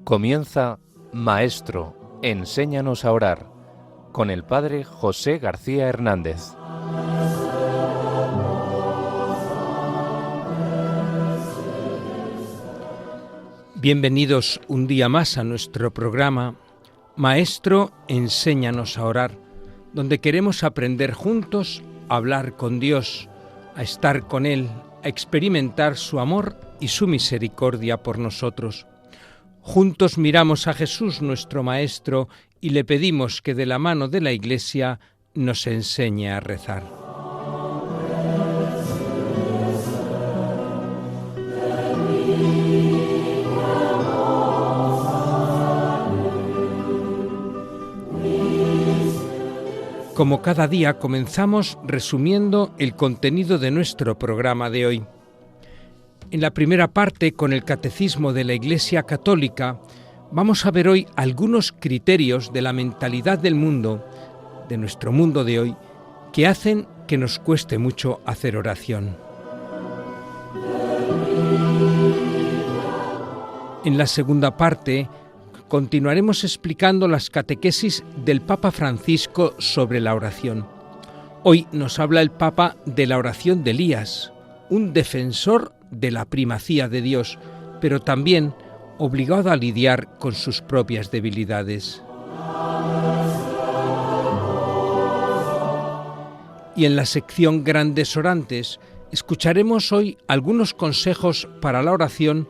Comienza Maestro, enséñanos a orar, con el Padre José García Hernández. Bienvenidos un día más a nuestro programa Maestro, enséñanos a orar, donde queremos aprender juntos a hablar con Dios, a estar con Él, a experimentar su amor y su misericordia por nosotros. Juntos miramos a Jesús, nuestro Maestro, y le pedimos que de la mano de la Iglesia nos enseñe a rezar. Como cada día, comenzamos resumiendo el contenido de nuestro programa de hoy. En la primera parte, con el Catecismo de la Iglesia Católica, vamos a ver hoy algunos criterios de la mentalidad del mundo, de nuestro mundo de hoy, que hacen que nos cueste mucho hacer oración. En la segunda parte, continuaremos explicando las catequesis del Papa Francisco sobre la oración. Hoy nos habla el Papa de la oración de Elías, un defensor de la primacía de Dios, pero también obligado a lidiar con sus propias debilidades. Y en la sección Grandes Orantes escucharemos hoy algunos consejos para la oración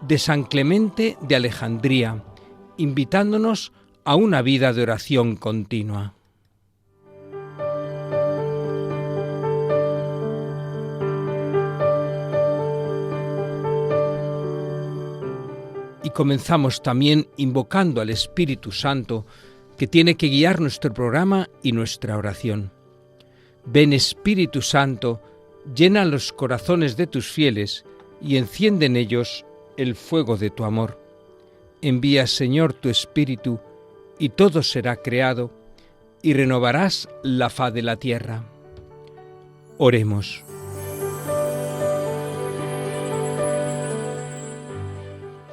de San Clemente de Alejandría, invitándonos a una vida de oración continua. Y comenzamos también invocando al Espíritu Santo, que tiene que guiar nuestro programa y nuestra oración. Ven, Espíritu Santo, llena los corazones de tus fieles y enciende en ellos el fuego de tu amor. Envía, Señor, tu Espíritu, y todo será creado, y renovarás la faz de la tierra. Oremos.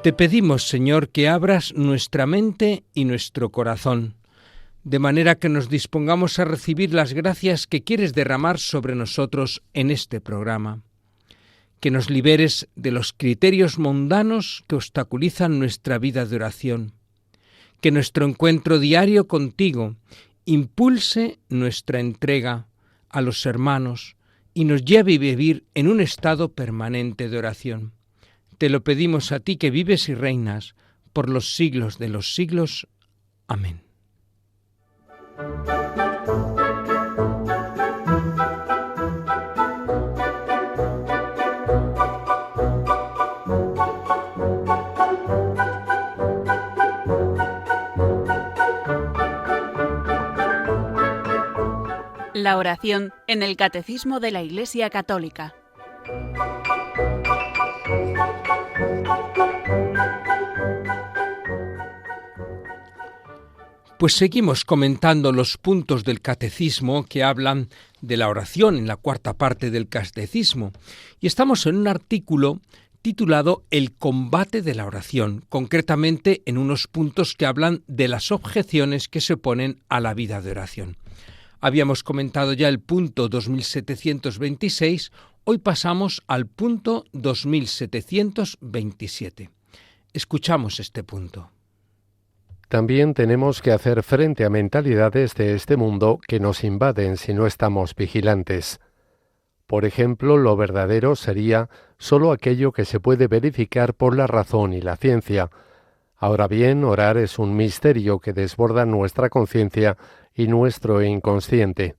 Te pedimos, Señor, que abras nuestra mente y nuestro corazón, de manera que nos dispongamos a recibir las gracias que quieres derramar sobre nosotros en este programa. Que nos liberes de los criterios mundanos que obstaculizan nuestra vida de oración. Que nuestro encuentro diario contigo impulse nuestra entrega a los hermanos y nos lleve a vivir en un estado permanente de oración. Te lo pedimos a ti que vives y reinas por los siglos de los siglos. Amén. La oración en el Catecismo de la Iglesia Católica. Pues seguimos comentando los puntos del Catecismo que hablan de la oración en la cuarta parte del Catecismo. Y estamos en un artículo titulado El combate de la oración, concretamente en unos puntos que hablan de las objeciones que se oponen a la vida de oración. Habíamos comentado ya el punto 2726, hoy pasamos al punto 2727. Escuchamos este punto. También tenemos que hacer frente a mentalidades de este mundo que nos invaden si no estamos vigilantes. Por ejemplo, lo verdadero sería solo aquello que se puede verificar por la razón y la ciencia. Ahora bien, orar es un misterio que desborda nuestra conciencia y nuestro inconsciente.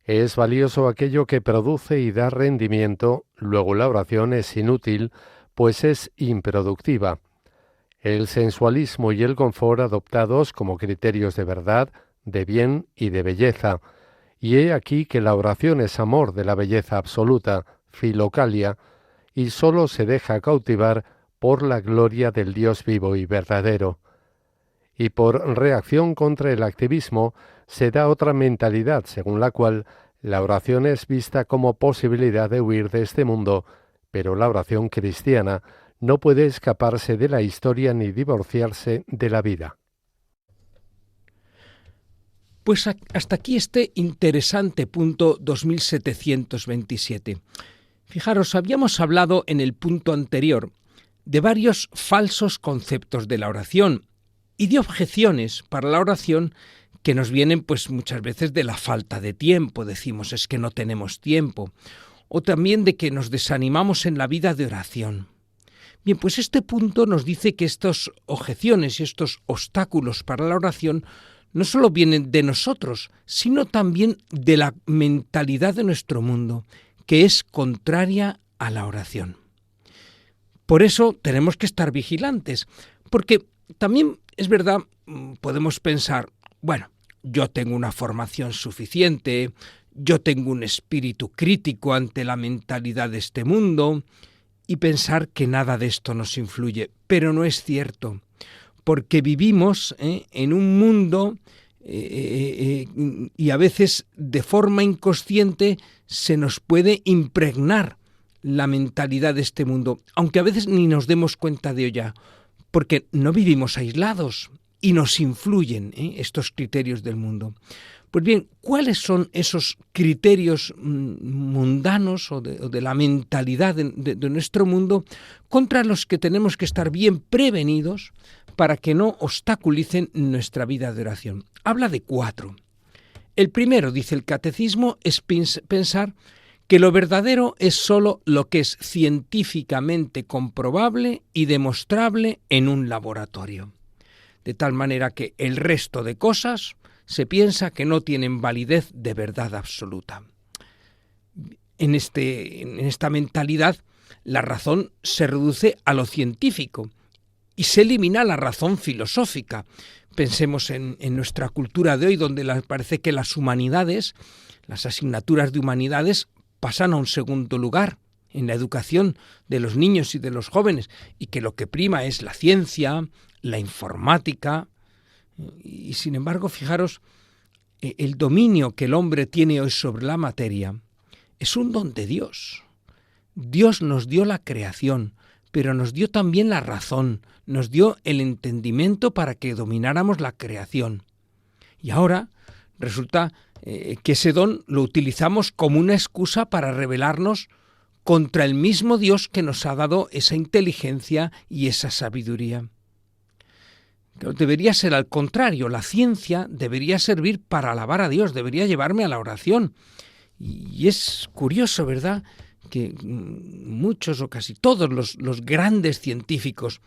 Es valioso aquello que produce y da rendimiento, luego la oración es inútil, pues es improductiva. El sensualismo y el confort adoptados como criterios de verdad, de bien y de belleza, y he aquí que la oración es amor de la belleza absoluta, filocalia, y sólo se deja cautivar por la gloria del Dios vivo y verdadero. Y por reacción contra el activismo se da otra mentalidad según la cual la oración es vista como posibilidad de huir de este mundo, pero la oración cristiana no puede escaparse de la historia ni divorciarse de la vida. Pues hasta aquí este interesante punto 2727. Fijaros, habíamos hablado en el punto anterior de varios falsos conceptos de la oración y de objeciones para la oración que nos vienen pues muchas veces de la falta de tiempo. Decimos, es que no tenemos tiempo. O también de que nos desanimamos en la vida de oración. Bien, pues este punto nos dice que estas objeciones y estos obstáculos para la oración no solo vienen de nosotros, sino también de la mentalidad de nuestro mundo, que es contraria a la oración. Por eso tenemos que estar vigilantes, porque también es verdad, podemos pensar, bueno, yo tengo una formación suficiente, yo tengo un espíritu crítico ante la mentalidad de este mundo, y pensar que nada de esto nos influye, pero no es cierto. Porque vivimos en un mundo y a veces de forma inconsciente se nos puede impregnar la mentalidad de este mundo, aunque a veces ni nos demos cuenta de ello, porque no vivimos aislados y nos influyen estos criterios del mundo. Pues bien, ¿cuáles son esos criterios mundanos o de la mentalidad de nuestro mundo contra los que tenemos que estar bien prevenidos para que no obstaculicen nuestra vida de oración? Habla de 4. El primero, dice el catecismo, es pensar que lo verdadero es solo lo que es científicamente comprobable y demostrable en un laboratorio. De tal manera que el resto de cosas se piensa que no tienen validez de verdad absoluta. En esta mentalidad, la razón se reduce a lo científico y se elimina la razón filosófica. Pensemos en nuestra cultura de hoy, donde parece que las humanidades, las asignaturas de humanidades, pasan a un segundo lugar en la educación de los niños y de los jóvenes, y que lo que prima es la ciencia, la informática. Y sin embargo, fijaros, el dominio que el hombre tiene hoy sobre la materia es un don de Dios. Dios nos dio la creación, pero nos dio también la razón, nos dio el entendimiento para que domináramos la creación. Y ahora resulta que ese don lo utilizamos como una excusa para rebelarnos contra el mismo Dios que nos ha dado esa inteligencia y esa sabiduría. Debería ser al contrario, la ciencia debería servir para alabar a Dios, debería llevarme a la oración. Y es curioso, ¿verdad?, que muchos o casi todos los grandes científicos,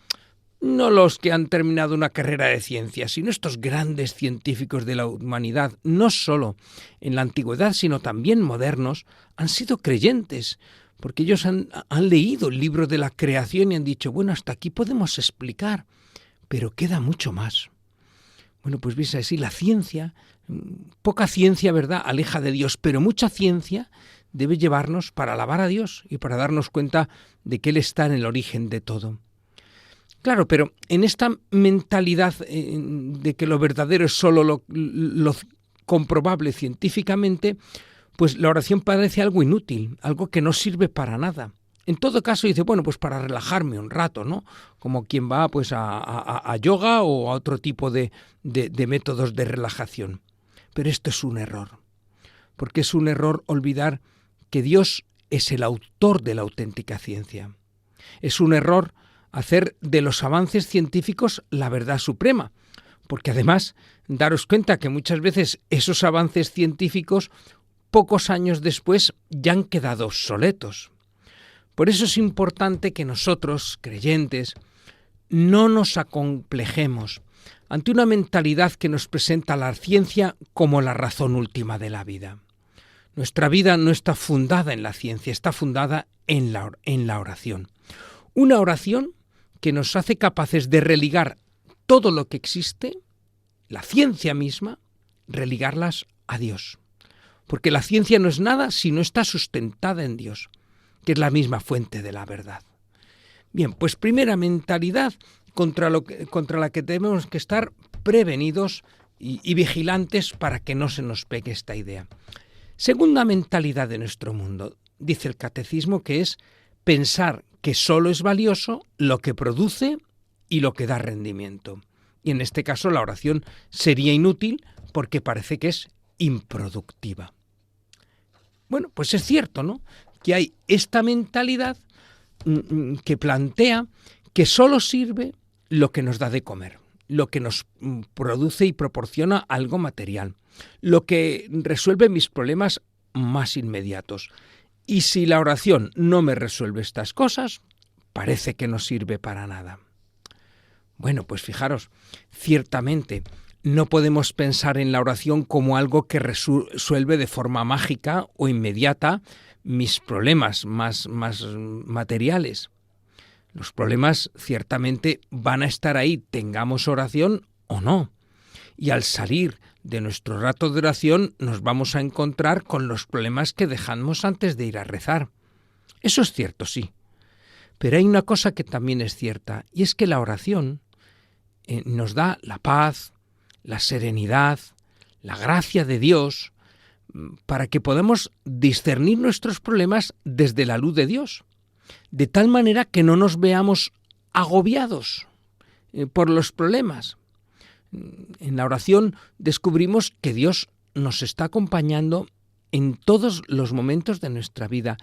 no los que han terminado una carrera de ciencia, sino estos grandes científicos de la humanidad, no solo en la antigüedad, sino también modernos, han sido creyentes, porque ellos han leído el libro de la creación y han dicho, bueno, hasta aquí podemos explicar, pero queda mucho más. Bueno, pues veis así, la ciencia, poca ciencia, ¿verdad?, aleja de Dios, pero mucha ciencia debe llevarnos para alabar a Dios y para darnos cuenta de que Él está en el origen de todo. Claro, pero en esta mentalidad de que lo verdadero es solo lo comprobable científicamente, pues la oración parece algo inútil, algo que no sirve para nada. En todo caso dice, bueno, pues para relajarme un rato, ¿no? Como quien va pues a yoga o a otro tipo de métodos de relajación. Pero esto es un error, porque es un error olvidar que Dios es el autor de la auténtica ciencia. Es un error hacer de los avances científicos la verdad suprema, porque además daros cuenta que muchas veces esos avances científicos pocos años después ya han quedado obsoletos. Por eso es importante que nosotros, creyentes, no nos acomplejemos ante una mentalidad que nos presenta la ciencia como la razón última de la vida. Nuestra vida no está fundada en la ciencia, está fundada en la oración. Una oración que nos hace capaces de religar todo lo que existe, la ciencia misma, religarlas a Dios. Porque la ciencia no es nada si no está sustentada en Dios, que es la misma fuente de la verdad. Bien, pues primera mentalidad contra la que tenemos que estar prevenidos y vigilantes para que no se nos pegue esta idea. Segunda mentalidad de nuestro mundo, dice el catecismo, que es pensar que solo es valioso lo que produce y lo que da rendimiento. Y en este caso la oración sería inútil porque parece que es improductiva. Bueno, pues es cierto, ¿no?, que hay esta mentalidad que plantea que solo sirve lo que nos da de comer, lo que nos produce y proporciona algo material, lo que resuelve mis problemas más inmediatos. Y si la oración no me resuelve estas cosas, parece que no sirve para nada. Bueno, pues fijaros, ciertamente no podemos pensar en la oración como algo que resuelve de forma mágica o inmediata mis problemas más materiales. Los problemas ciertamente van a estar ahí, tengamos oración o no. Y al salir de nuestro rato de oración nos vamos a encontrar con los problemas que dejamos antes de ir a rezar. Eso es cierto, sí. Pero hay una cosa que también es cierta, y es que la oración nos da la paz, la serenidad, la gracia de Dios, para que podamos discernir nuestros problemas desde la luz de Dios, de tal manera que no nos veamos agobiados por los problemas. En la oración descubrimos que Dios nos está acompañando en todos los momentos de nuestra vida,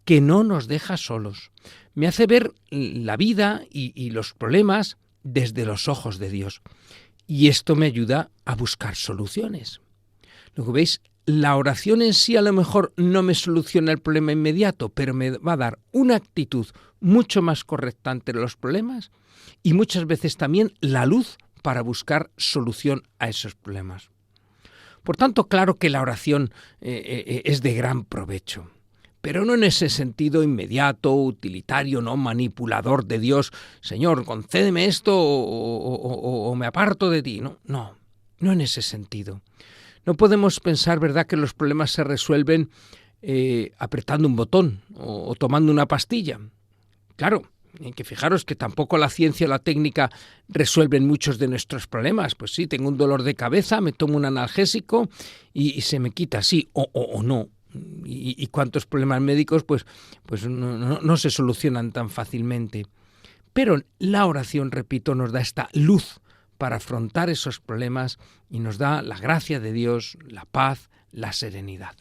que no nos deja solos. Me hace ver la vida y los problemas desde los ojos de Dios. Y esto me ayuda a buscar soluciones. Luego, ¿veis? La oración en sí a lo mejor no me soluciona el problema inmediato, pero me va a dar una actitud mucho más correcta ante los problemas y muchas veces también la luz para buscar solución a esos problemas. Por tanto, claro que la oración es de gran provecho, pero no en ese sentido inmediato, utilitario, no manipulador de Dios. Señor, concédeme esto o me aparto de ti. No en ese sentido. No podemos pensar, ¿verdad?, que los problemas se resuelven apretando un botón o tomando una pastilla. Claro, hay que fijaros que tampoco la ciencia o la técnica resuelven muchos de nuestros problemas. Pues sí, tengo un dolor de cabeza, me tomo un analgésico y se me quita, sí o no. Y cuántos problemas médicos pues no se solucionan tan fácilmente. Pero la oración, repito, nos da esta luz para afrontar esos problemas y nos da la gracia de Dios, la paz, la serenidad.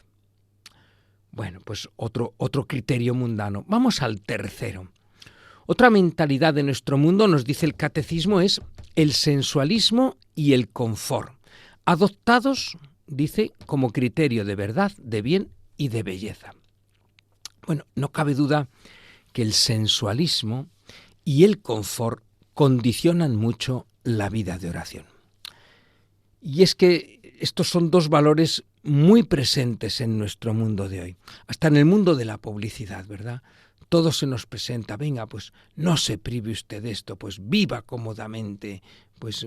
Bueno, pues otro criterio mundano. Vamos al tercero. Otra mentalidad de nuestro mundo, nos dice el catecismo, es el sensualismo y el confort, adoptados, dice, como criterio de verdad, de bien y de belleza. Bueno, no cabe duda que el sensualismo y el confort condicionan mucho la vida de oración. Y es que estos son dos valores muy presentes en nuestro mundo de hoy, hasta en el mundo de la publicidad, ¿verdad? Todo se nos presenta, venga, pues no se prive usted de esto, pues viva cómodamente, pues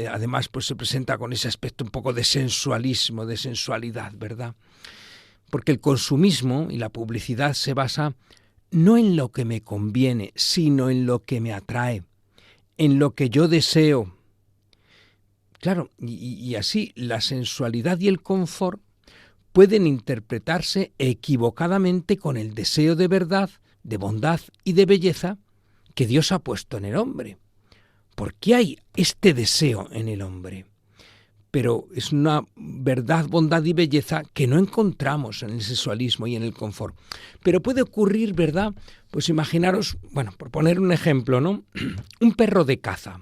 además pues se presenta con ese aspecto un poco de sensualismo, de sensualidad, ¿verdad? Porque el consumismo y la publicidad se basa no en lo que me conviene, sino en lo que me atrae, en lo que yo deseo. Claro, y así la sensualidad y el confort pueden interpretarse equivocadamente con el deseo de verdad, de bondad y de belleza que Dios ha puesto en el hombre. ¿Por qué hay este deseo en el hombre? Pero es una verdad, bondad y belleza que no encontramos en el sensualismo y en el confort. Pero puede ocurrir, ¿verdad? Pues imaginaros, bueno, por poner un ejemplo, ¿no? Un perro de caza.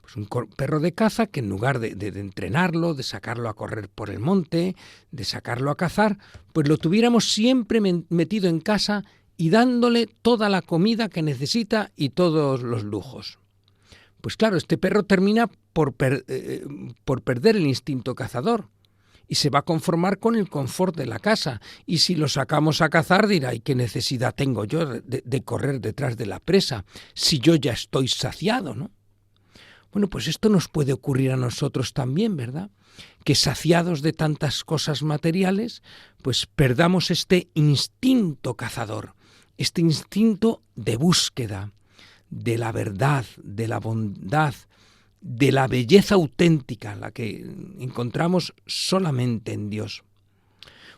Pues un perro de caza que en lugar de entrenarlo, de sacarlo a correr por el monte, de sacarlo a cazar, pues lo tuviéramos siempre metido en casa y dándole toda la comida que necesita y todos los lujos. Pues claro, este perro termina por perder el instinto cazador y se va a conformar con el confort de la casa. Y si lo sacamos a cazar dirá, ¿y qué necesidad tengo yo de correr detrás de la presa si yo ya estoy saciado, ¿no? Bueno, pues esto nos puede ocurrir a nosotros también, ¿verdad? Que saciados de tantas cosas materiales, pues perdamos este instinto cazador, este instinto de búsqueda de la verdad, de la bondad, de la belleza auténtica, la que encontramos solamente en Dios.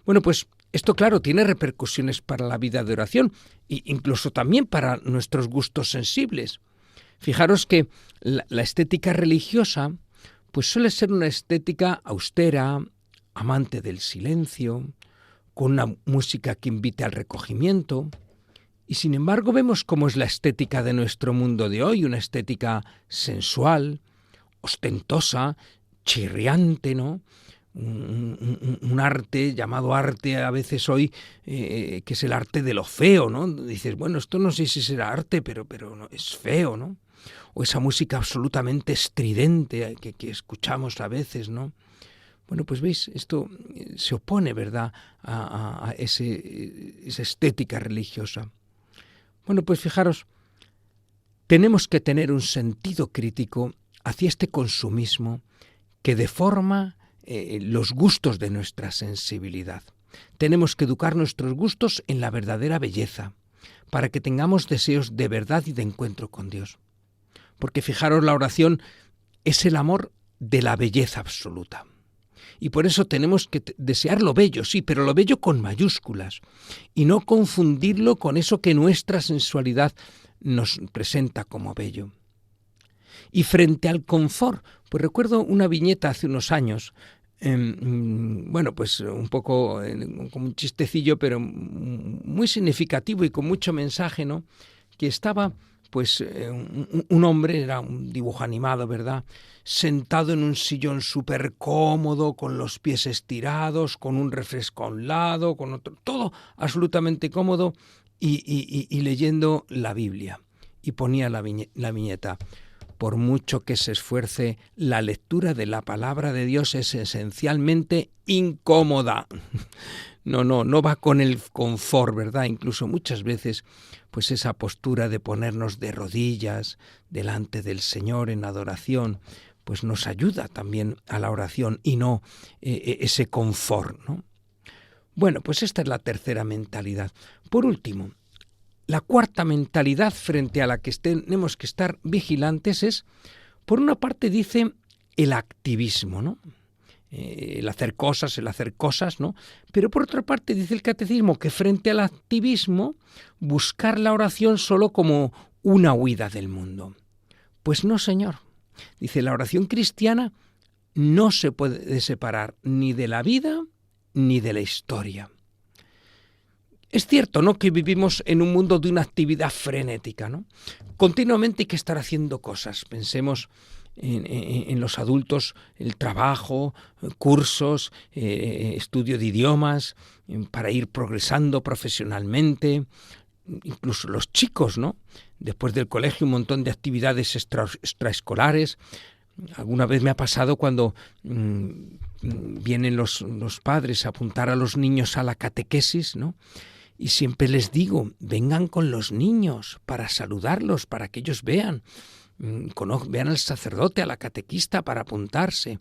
Bueno, pues Esto, claro, tiene repercusiones para la vida de oración e incluso también para nuestros gustos sensibles. Fijaros que la estética religiosa pues suele ser una estética austera, amante del silencio, con una música que invite al recogimiento. Y sin embargo vemos cómo es la estética de nuestro mundo de hoy, una estética sensual, ostentosa, chirriante, ¿no? Un arte llamado arte a veces hoy, que es el arte de lo feo, ¿no? Dices, bueno, esto no sé si será arte, pero no, es feo, ¿no? O esa música absolutamente estridente que escuchamos a veces, ¿no? Bueno, pues veis, esto se opone, ¿verdad?, a esa estética religiosa. Bueno, pues fijaros, tenemos que tener un sentido crítico hacia este consumismo que deforma los gustos de nuestra sensibilidad. Tenemos que educar nuestros gustos en la verdadera belleza, para que tengamos deseos de verdad y de encuentro con Dios. Porque fijaros, la oración es el amor de la belleza absoluta. Y por eso tenemos que desear lo bello, sí, pero lo bello con mayúsculas, y no confundirlo con eso que nuestra sensualidad nos presenta como bello. Y frente al confort, pues recuerdo una viñeta hace unos años, bueno, pues un poco como un chistecillo, pero muy significativo y con mucho mensaje, ¿no? Que estaba pues un hombre, era un dibujo animado, ¿verdad?, sentado en un sillón súper cómodo, con los pies estirados, con un refresco a un lado, con otro, todo absolutamente cómodo, y leyendo la Biblia. Y ponía la viñeta: por mucho que se esfuerce, la lectura de la palabra de Dios es esencialmente incómoda. No va con el confort, ¿verdad? Incluso muchas veces, pues esa postura de ponernos de rodillas delante del Señor en adoración, pues nos ayuda también a la oración y no ese confort, ¿no? Bueno, pues esta es la tercera mentalidad. Por último, la cuarta mentalidad frente a la que tenemos que estar vigilantes es, por una parte, dice el activismo, ¿no? El hacer cosas, ¿no? Pero por otra parte dice el catecismo que frente al activismo, buscar la oración solo como una huida del mundo. Pues no, señor. Dice, la oración cristiana no se puede separar ni de la vida ni de la historia. Es cierto, ¿no?, que vivimos en un mundo de una actividad frenética, ¿no? Continuamente hay que estar haciendo cosas. Pensemos en los adultos, el trabajo, cursos, estudio de idiomas, para ir progresando profesionalmente. Incluso los chicos, ¿no? Después del colegio, un montón de actividades extraescolares. Alguna vez me ha pasado cuando vienen los padres a apuntar a los niños a la catequesis, ¿no? Y siempre les digo, vengan con los niños para saludarlos, para que ellos vean al sacerdote, a la catequista para apuntarse.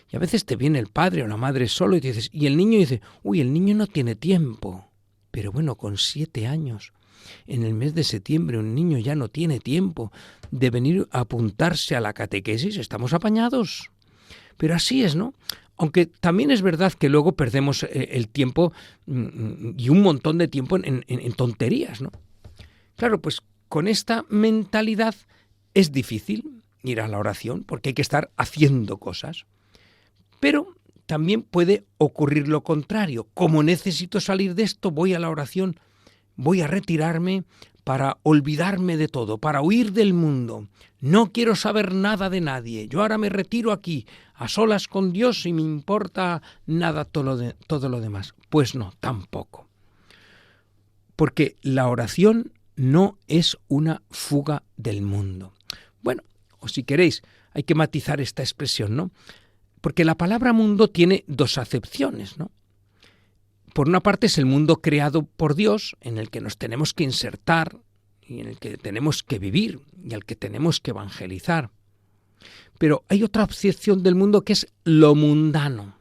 Y a veces te viene el padre o la madre solo y te dices, y el niño dice, el niño no tiene tiempo. Pero bueno, con 7 años, en el mes de septiembre, un niño ya no tiene tiempo de venir a apuntarse a la catequesis, estamos apañados. Pero así es, ¿no? Aunque también es verdad que luego perdemos el tiempo y un montón de tiempo en tonterías, ¿no? Claro, pues con esta mentalidad es difícil ir a la oración porque hay que estar haciendo cosas. Pero también puede ocurrir lo contrario. Como necesito salir de esto, voy a la oración, voy a retirarme para olvidarme de todo, para huir del mundo. No quiero saber nada de nadie. Yo ahora me retiro aquí, a solas con Dios, y me importa nada todo lo demás. Pues no, tampoco. Porque la oración no es una fuga del mundo. Bueno, o si queréis, hay que matizar esta expresión, ¿no? Porque la palabra mundo tiene 2 acepciones, ¿no? Por una parte es el mundo creado por Dios, en el que nos tenemos que insertar y en el que tenemos que vivir y al que tenemos que evangelizar. Pero hay otra acepción del mundo que es lo mundano.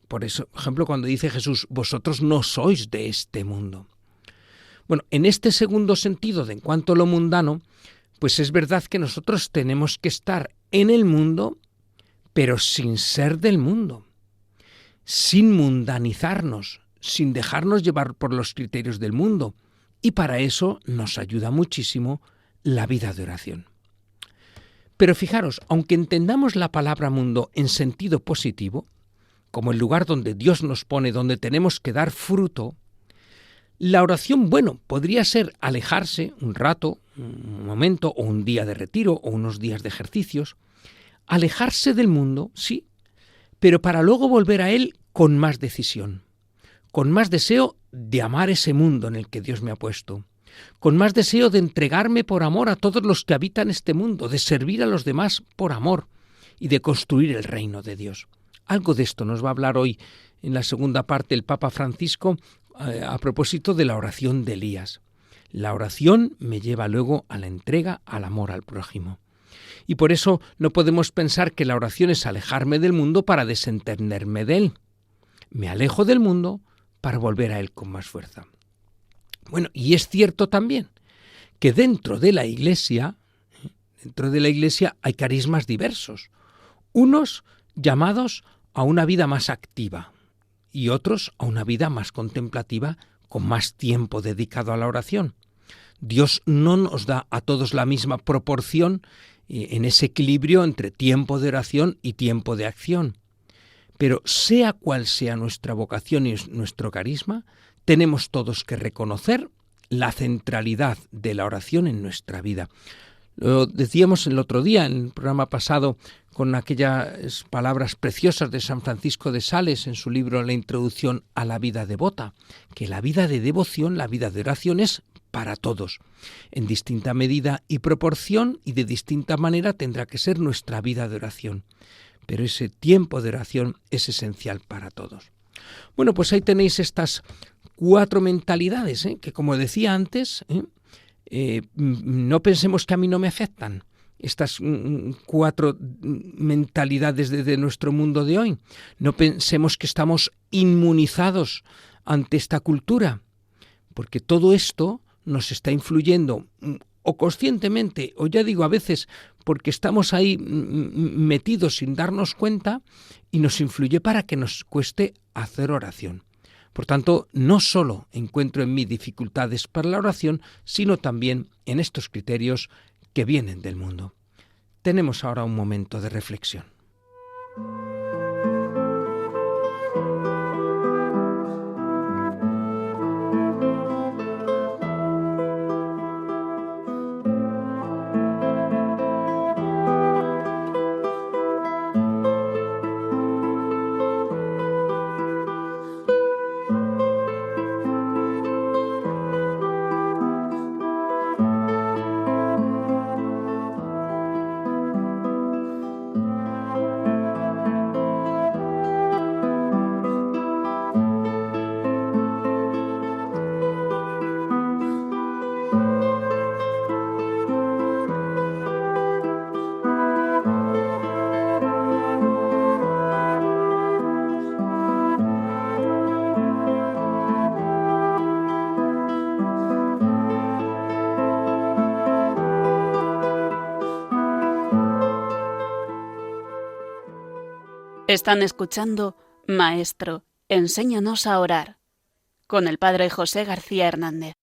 Por eso, por ejemplo, cuando dice Jesús, vosotros no sois de este mundo. Bueno, en este segundo sentido, de en cuanto a lo mundano, pues es verdad que nosotros tenemos que estar en el mundo, pero sin ser del mundo, sin mundanizarnos, sin dejarnos llevar por los criterios del mundo. Y para eso nos ayuda muchísimo la vida de oración. Pero fijaros, aunque entendamos la palabra mundo en sentido positivo, como el lugar donde Dios nos pone, donde tenemos que dar fruto, la oración, podría ser alejarse un rato, un momento, o un día de retiro, o unos días de ejercicios, alejarse del mundo, sí, pero para luego volver a él con más decisión, con más deseo de amar ese mundo en el que Dios me ha puesto, con más deseo de entregarme por amor a todos los que habitan este mundo, de servir a los demás por amor y de construir el reino de Dios. Algo de esto nos va a hablar hoy en la segunda parte el Papa Francisco a propósito de la oración de Elías. La oración me lleva luego a la entrega, al amor al prójimo. Y por eso no podemos pensar que la oración es alejarme del mundo para desentenderme de él. Me alejo del mundo para volver a él con más fuerza. Y es cierto también que dentro de la Iglesia hay carismas diversos. Unos llamados a una vida más activa y otros a una vida más contemplativa con más tiempo dedicado a la oración. Dios no nos da a todos la misma proporción en ese equilibrio entre tiempo de oración y tiempo de acción. Pero sea cual sea nuestra vocación y nuestro carisma, tenemos todos que reconocer la centralidad de la oración en nuestra vida. Lo decíamos el otro día, en el programa pasado, con aquellas palabras preciosas de San Francisco de Sales en su libro La Introducción a la vida devota, que la vida de devoción, la vida de oración es para todos. En distinta medida y proporción y de distinta manera tendrá que ser nuestra vida de oración. Pero ese tiempo de oración es esencial para todos. Pues ahí tenéis estas 4 mentalidades, que como decía antes, no pensemos que a mí no me afectan. Estas 4 mentalidades de nuestro mundo de hoy. No pensemos que estamos inmunizados ante esta cultura, porque todo esto nos está influyendo, o conscientemente, o ya digo a veces, porque estamos ahí metidos sin darnos cuenta, y nos influye para que nos cueste hacer oración. Por tanto, no solo encuentro en mí dificultades para la oración, sino también en estos criterios que vienen del mundo. Tenemos ahora un momento de reflexión. Están escuchando Maestro, enséñanos a orar, con el Padre José García Hernández.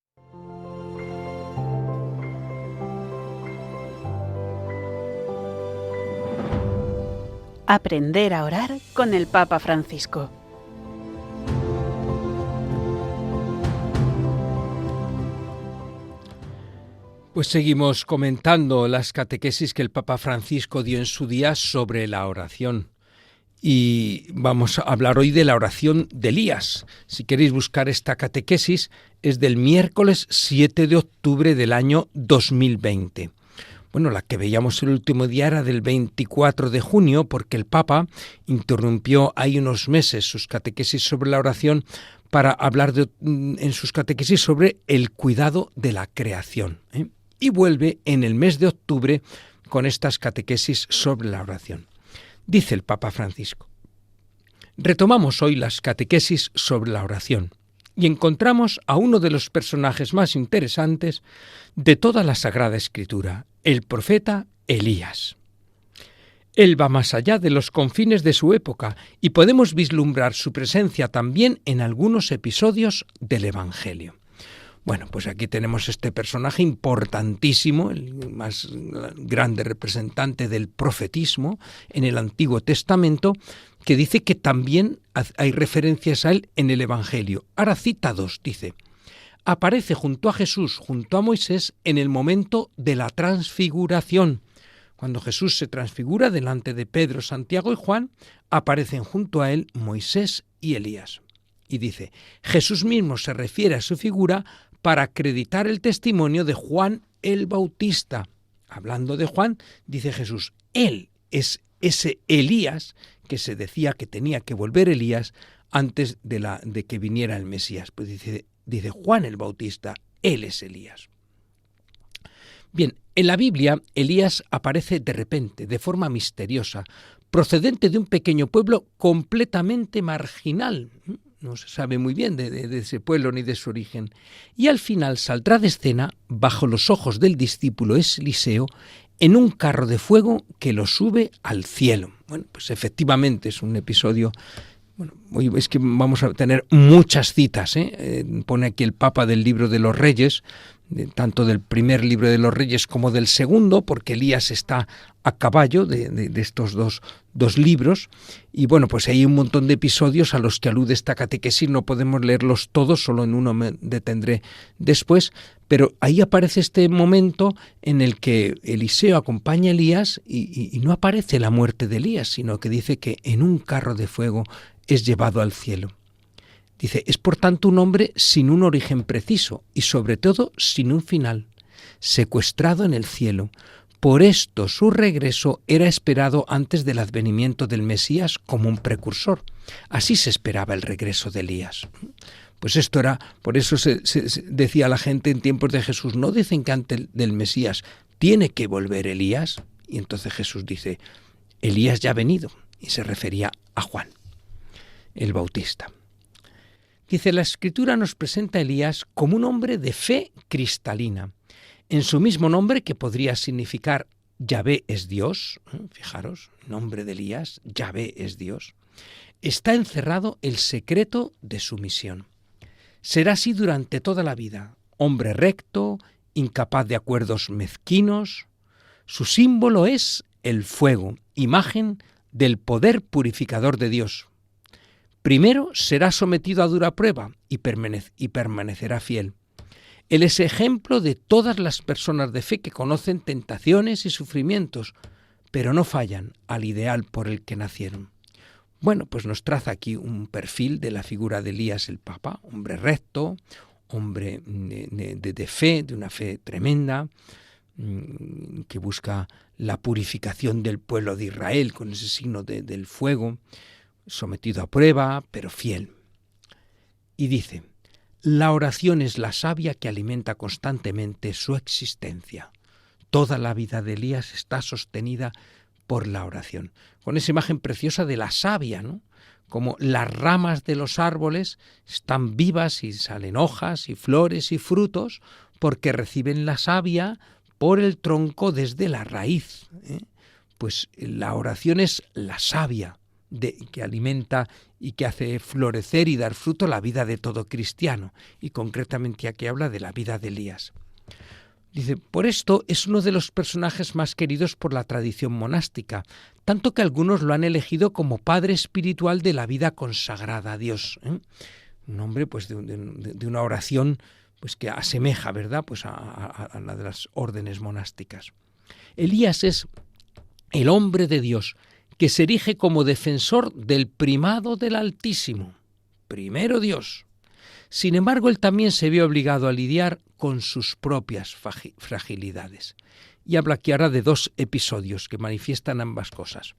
Aprender a orar con el Papa Francisco. Pues seguimos comentando las catequesis que el Papa Francisco dio en su día sobre la oración. Y vamos a hablar hoy de la oración de Elías. Si queréis buscar esta catequesis, es del miércoles 7 de octubre del año 2020. La que veíamos el último día era del 24 de junio, porque el Papa interrumpió ahí unos meses sus catequesis sobre la oración para hablar en sus catequesis sobre el cuidado de la creación. Y vuelve en el mes de octubre con estas catequesis sobre la oración. Dice el Papa Francisco: retomamos hoy las catequesis sobre la oración y encontramos a uno de los personajes más interesantes de toda la Sagrada Escritura, el profeta Elías. Él va más allá de los confines de su época y podemos vislumbrar su presencia también en algunos episodios del Evangelio. Bueno, pues aquí tenemos este personaje importantísimo, el más grande representante del profetismo en el Antiguo Testamento, que dice que también hay referencias a él en el Evangelio. Ahora cita dos, dice: aparece junto a Jesús, junto a Moisés, en el momento de la transfiguración. Cuando Jesús se transfigura delante de Pedro, Santiago y Juan, aparecen junto a él Moisés y Elías. Y dice, Jesús mismo se refiere a su figura para acreditar el testimonio de Juan el Bautista. Hablando de Juan, dice Jesús, él es ese Elías que se decía que tenía que volver Elías antes de que viniera el Mesías. Pues dice Juan el Bautista, él es Elías. Bien, en la Biblia Elías aparece de repente, de forma misteriosa, procedente de un pequeño pueblo completamente marginal. No se sabe muy bien de ese pueblo ni de su origen. Y al final saldrá de escena, bajo los ojos del discípulo Eliseo, en un carro de fuego que lo sube al cielo. Bueno, pues efectivamente es un episodio. Bueno, es que vamos a tener muchas citas, pone aquí el Papa del Libro de los Reyes, tanto del primer Libro de los Reyes como del segundo, porque Elías está a caballo de estos dos libros. Y bueno, pues hay un montón de episodios a los que alude esta catequesis, no podemos leerlos todos, solo en uno me detendré después, pero ahí aparece este momento en el que Eliseo acompaña a Elías y no aparece la muerte de Elías, sino que dice que en un carro de fuego es llevado al cielo. Dice, es por tanto un hombre sin un origen preciso y sobre todo sin un final, secuestrado en el cielo. Por esto su regreso era esperado antes del advenimiento del Mesías como un precursor. Así se esperaba el regreso de Elías. Pues esto era, por eso se decía la gente en tiempos de Jesús, no dicen que antes del Mesías tiene que volver Elías. Y entonces Jesús dice, Elías ya ha venido, y se refería a Juan el Bautista. Dice, la Escritura nos presenta a Elías como un hombre de fe cristalina. En su mismo nombre, que podría significar Yahvé es Dios, fijaros, nombre de Elías, Yahvé es Dios, está encerrado el secreto de su misión. Será así durante toda la vida, hombre recto, incapaz de acuerdos mezquinos. Su símbolo es el fuego, imagen del poder purificador de Dios. Primero será sometido a dura prueba y permanecerá fiel. Él es ejemplo de todas las personas de fe que conocen tentaciones y sufrimientos, pero no fallan al ideal por el que nacieron. Bueno, pues nos traza aquí un perfil de la figura de Elías el Papa, hombre recto, hombre de fe, de una fe tremenda, que busca la purificación del pueblo de Israel con ese signo del fuego, sometido a prueba, pero fiel. Y dice, la oración es la savia que alimenta constantemente su existencia. Toda la vida de Elías está sostenida por la oración. Con esa imagen preciosa de la savia, ¿no? Como las ramas de los árboles están vivas y salen hojas y flores y frutos porque reciben la savia por el tronco desde la raíz. Pues la oración es la savia que alimenta y que hace florecer y dar fruto la vida de todo cristiano, y concretamente aquí habla de la vida de Elías. Dice, por esto es uno de los personajes más queridos por la tradición monástica, tanto que algunos lo han elegido como padre espiritual de la vida consagrada a Dios. Un hombre pues de una oración pues que asemeja, ¿verdad?, pues a la de las órdenes monásticas. Elías es el hombre de Dios que se erige como defensor del primado del Altísimo. Primero Dios. Sin embargo, él también se ve obligado a lidiar con sus propias fragilidades. Y habla aquí ahora de dos episodios que manifiestan ambas cosas.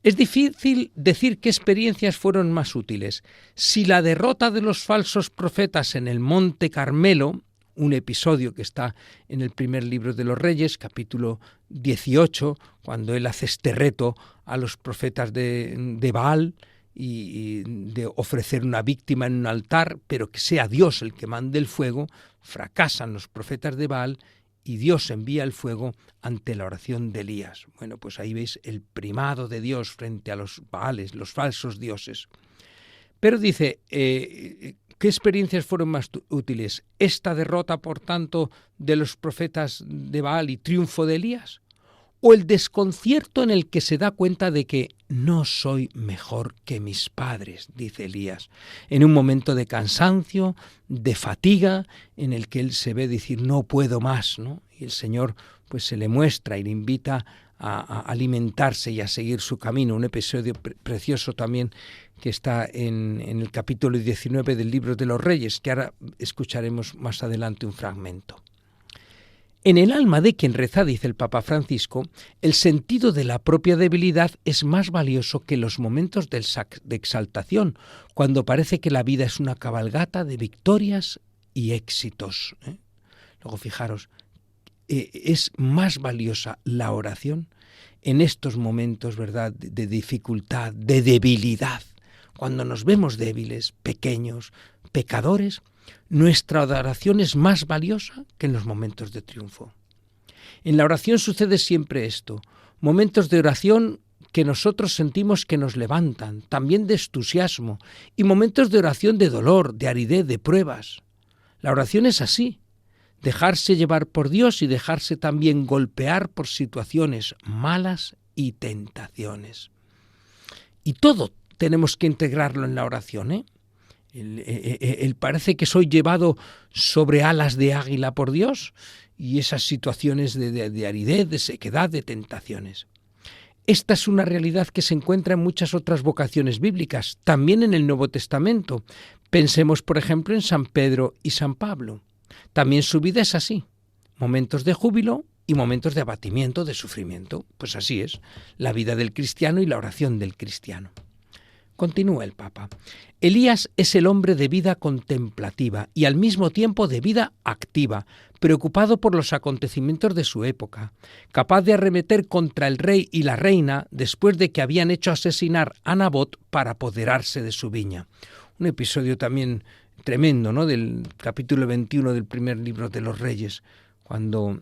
Es difícil decir qué experiencias fueron más útiles. Si la derrota de los falsos profetas en el Monte Carmelo, un episodio que está en el primer libro de los Reyes, capítulo 18, cuando él hace este reto a los profetas de Baal y de ofrecer una víctima en un altar, pero que sea Dios el que mande el fuego, fracasan los profetas de Baal y Dios envía el fuego ante la oración de Elías. Bueno, pues ahí veis el primado de Dios frente a los Baales, los falsos dioses. Pero dice, ¿qué experiencias fueron más útiles? ¿Esta derrota, por tanto, de los profetas de Baal y triunfo de Elías? ¿O el desconcierto en el que se da cuenta de que no soy mejor que mis padres, dice Elías, en un momento de cansancio, de fatiga, en el que él se ve decir no puedo más, ¿no? Y el Señor pues se le muestra y le invita a alimentarse y a seguir su camino. Un episodio precioso también que está en el capítulo 19 del libro de los Reyes, que ahora escucharemos más adelante un fragmento. En el alma de quien reza, dice el Papa Francisco, el sentido de la propia debilidad es más valioso que los momentos de exaltación, cuando parece que la vida es una cabalgata de victorias y éxitos. Luego fijaros, es más valiosa la oración en estos momentos, ¿verdad?, de dificultad, de debilidad. Cuando nos vemos débiles, pequeños, pecadores, nuestra oración es más valiosa que en los momentos de triunfo. En la oración sucede siempre esto, momentos de oración que nosotros sentimos que nos levantan, también de entusiasmo, y momentos de oración de dolor, de aridez, de pruebas. La oración es así, dejarse llevar por Dios y dejarse también golpear por situaciones malas y tentaciones. Y todo tenemos que integrarlo en la oración, ¿eh? El parece que soy llevado sobre alas de águila por Dios y esas situaciones de aridez, de sequedad, de tentaciones. Esta es una realidad que se encuentra en muchas otras vocaciones bíblicas, también en el Nuevo Testamento. Pensemos, por ejemplo, en San Pedro y San Pablo. También su vida es así, momentos de júbilo y momentos de abatimiento, de sufrimiento. Pues así es, la vida del cristiano y la oración del cristiano. Continúa el Papa. Elías es el hombre de vida contemplativa y al mismo tiempo de vida activa, preocupado por los acontecimientos de su época, capaz de arremeter contra el rey y la reina después de que habían hecho asesinar a Nabot para apoderarse de su viña. Un episodio también tremendo, ¿no?, del capítulo 21 del primer libro de los Reyes, cuando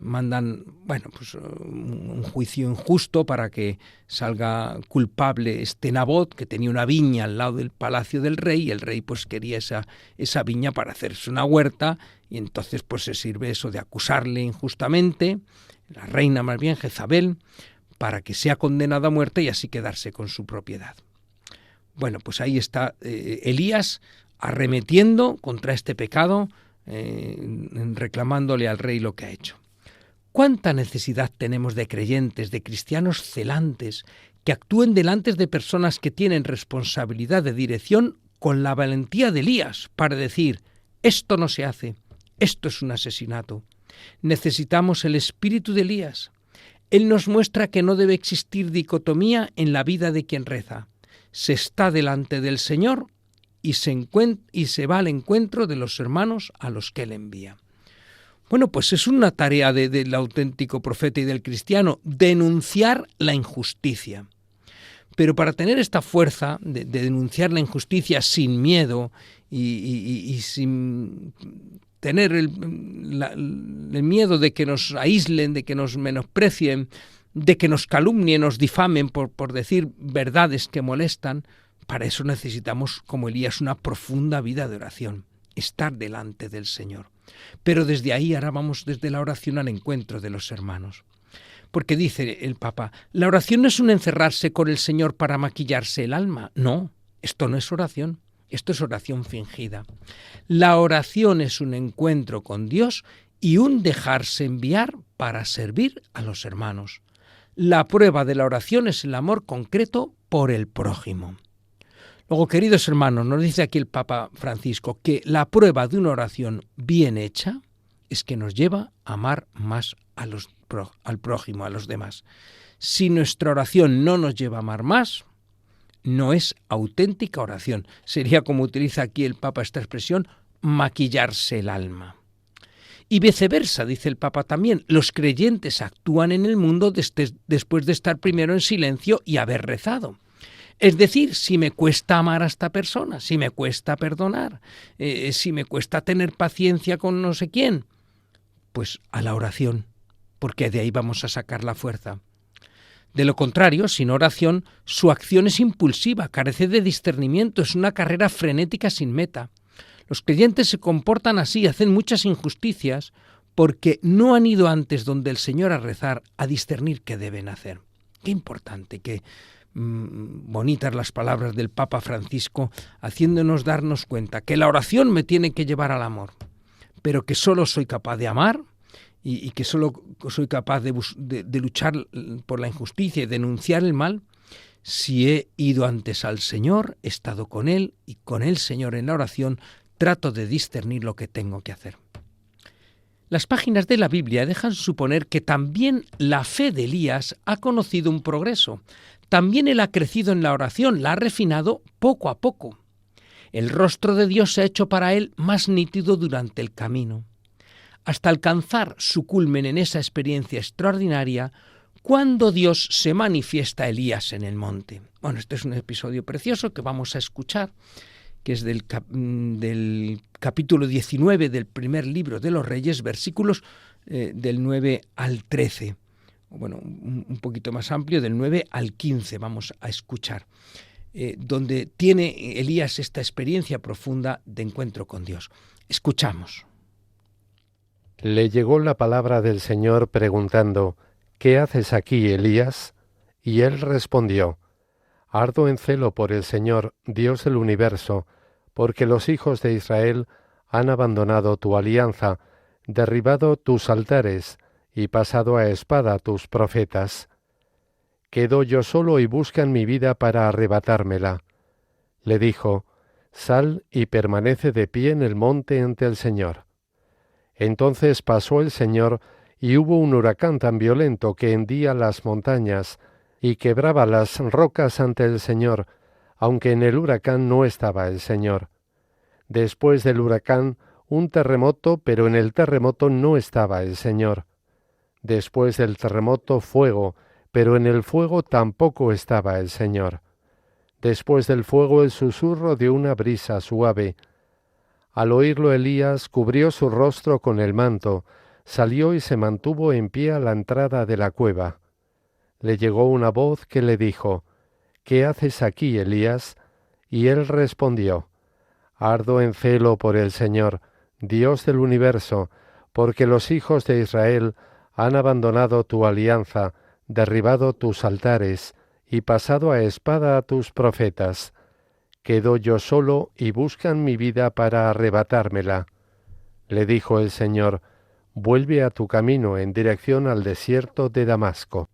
mandan un juicio injusto para que salga culpable este Nabot, que tenía una viña al lado del palacio del rey, y el rey pues quería esa viña para hacerse una huerta, y entonces pues se sirve eso de acusarle injustamente, la reina más bien, Jezabel, para que sea condenada a muerte y así quedarse con su propiedad. Bueno, pues ahí está Elías arremetiendo contra este pecado, reclamándole al rey lo que ha hecho. ¿Cuánta necesidad tenemos de creyentes, de cristianos celantes, que actúen delante de personas que tienen responsabilidad de dirección con la valentía de Elías para decir, esto no se hace, esto es un asesinato? Necesitamos el espíritu de Elías. Él nos muestra que no debe existir dicotomía en la vida de quien reza. Se está delante del Señor y se va al encuentro de los hermanos a los que Él envía. Bueno, pues es una tarea del auténtico profeta y del cristiano, denunciar la injusticia. Pero para tener esta fuerza de denunciar la injusticia sin miedo y sin tener el miedo de que nos aíslen, de que nos menosprecien, de que nos calumnien, nos difamen por decir verdades que molestan, para eso necesitamos, como Elías, una profunda vida de oración, estar delante del Señor. Pero desde ahí ahora vamos desde la oración al encuentro de los hermanos. Porque dice el Papa, la oración no es un encerrarse con el Señor para maquillarse el alma. No, esto no es oración, esto es oración fingida. La oración es un encuentro con Dios y un dejarse enviar para servir a los hermanos. La prueba de la oración es el amor concreto por el prójimo. Luego, queridos hermanos, nos dice aquí el Papa Francisco que la prueba de una oración bien hecha es que nos lleva a amar más al prójimo, a los demás. Si nuestra oración no nos lleva a amar más, no es auténtica oración. Sería, como utiliza aquí el Papa esta expresión, maquillarse el alma. Y viceversa, dice el Papa también, los creyentes actúan en el mundo después de estar primero en silencio y haber rezado. Es decir, si me cuesta amar a esta persona, si me cuesta perdonar, si me cuesta tener paciencia con no sé quién, Pues a la oración, porque de ahí vamos a sacar la fuerza. De lo contrario, sin oración, su acción es impulsiva, carece de discernimiento, es una carrera frenética sin meta. Los creyentes se comportan así, hacen muchas injusticias, porque no han ido antes donde el Señor a rezar, a discernir qué deben hacer. Qué importante, qué bonitas las palabras del Papa Francisco, haciéndonos darnos cuenta que la oración me tiene que llevar al amor, pero que solo soy capaz de amar y que solo soy capaz de luchar por la injusticia y denunciar el mal si he ido antes al Señor, he estado con Él y con el Señor en la oración trato de discernir lo que tengo que hacer. Las páginas de la Biblia dejan suponer que también la fe de Elías ha conocido un progreso. También él ha crecido en la oración, la ha refinado poco a poco. El rostro de Dios se ha hecho para él más nítido durante el camino, hasta alcanzar su culmen en esa experiencia extraordinaria cuando Dios se manifiesta a Elías en el monte. Bueno, este es un episodio precioso que vamos a escuchar, que es del capítulo 19 del primer libro de los Reyes, versículos del 9 al 13. Bueno, un poquito más amplio, del 9 al 15 vamos a escuchar, donde tiene Elías esta experiencia profunda de encuentro con Dios. Escuchamos. Le llegó la palabra del Señor preguntando: ¿Qué haces aquí, Elías? Y él respondió: Ardo en celo por el Señor, Dios del universo, porque los hijos de Israel han abandonado tu alianza, derribado tus altares y pasado a espada tus profetas. Quedo yo solo y buscan mi vida para arrebatármela. Le dijo: Sal y permanece de pie en el monte ante el Señor. Entonces pasó el Señor, y hubo un huracán tan violento que hendía las montañas y quebraba las rocas ante el Señor, aunque en el huracán no estaba el Señor. Después del huracán, un terremoto, pero en el terremoto no estaba el Señor. Después del terremoto, fuego, pero en el fuego tampoco estaba el Señor. Después del fuego, el susurro de una brisa suave. Al oírlo Elías cubrió su rostro con el manto, salió y se mantuvo en pie a la entrada de la cueva. Le llegó una voz que le dijo: ¿Qué haces aquí, Elías? Y él respondió: Ardo en celo por el Señor, Dios del universo, porque los hijos de Israel han abandonado tu alianza, derribado tus altares y pasado a espada a tus profetas. Quedo yo solo y buscan mi vida para arrebatármela. Le dijo el Señor: Vuelve a tu camino en dirección al desierto de Damasco.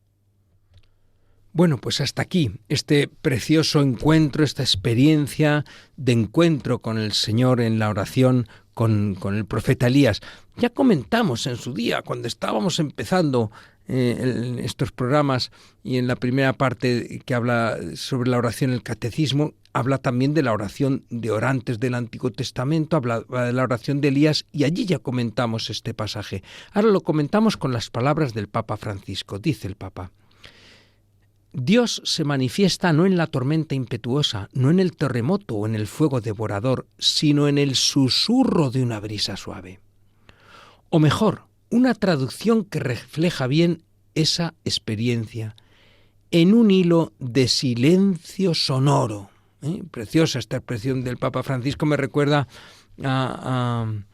Bueno, pues hasta aquí este precioso encuentro, esta experiencia de encuentro con el Señor en la oración con el profeta Elías. Ya comentamos en su día, cuando estábamos empezando en estos programas, y en la primera parte que habla sobre la oración, el catecismo, habla también de la oración de orantes del Antiguo Testamento, habla de la oración de Elías, y allí ya comentamos este pasaje. Ahora lo comentamos con las palabras del Papa Francisco. Dice el Papa: Dios se manifiesta no en la tormenta impetuosa, no en el terremoto o en el fuego devorador, sino en el susurro de una brisa suave. O mejor, una traducción que refleja bien esa experiencia, en un hilo de silencio sonoro. Preciosa esta expresión del Papa Francisco, me recuerda al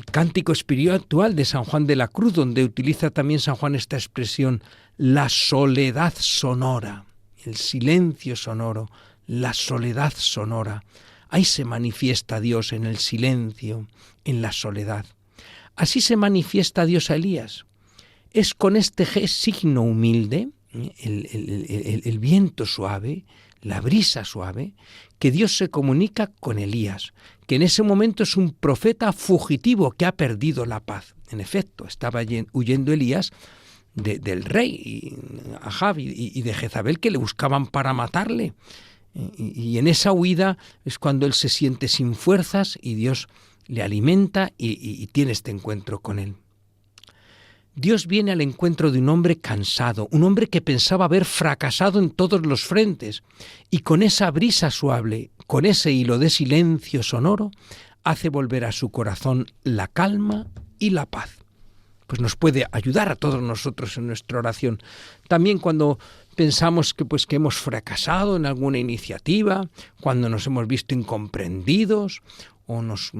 cántico espiritual de San Juan de la Cruz, donde utiliza también San Juan esta expresión: la soledad sonora, el silencio sonoro, la soledad sonora. Ahí se manifiesta Dios, en el silencio, en la soledad. Así se manifiesta Dios a Elías. Es con este signo humilde, el viento suave, la brisa suave, que Dios se comunica con Elías, que en ese momento es un profeta fugitivo que ha perdido la paz. En efecto, estaba huyendo Elías del rey Ahab y de Jezabel, que le buscaban para matarle. Y en esa huida es cuando él se siente sin fuerzas y Dios le alimenta y tiene este encuentro con él. Dios viene al encuentro de un hombre cansado, un hombre que pensaba haber fracasado en todos los frentes, y con esa brisa suave, con ese hilo de silencio sonoro, hace volver a su corazón la calma y la paz. pues nos puede ayudar a todos nosotros en nuestra oración. También cuando pensamos que hemos fracasado en alguna iniciativa, cuando nos hemos visto incomprendidos o nos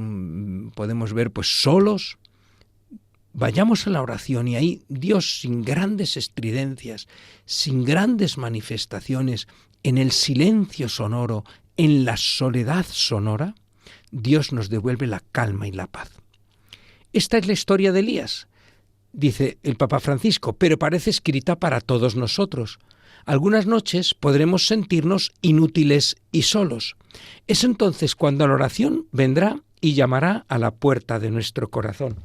podemos ver solos, vayamos a la oración y ahí Dios, sin grandes estridencias, sin grandes manifestaciones, en el silencio sonoro, en la soledad sonora, Dios nos devuelve la calma y la paz. Esta es la historia de Elías, dice el Papa Francisco, pero parece escrita para todos nosotros. Algunas noches podremos sentirnos inútiles y solos. Es entonces cuando la oración vendrá y llamará a la puerta de nuestro corazón.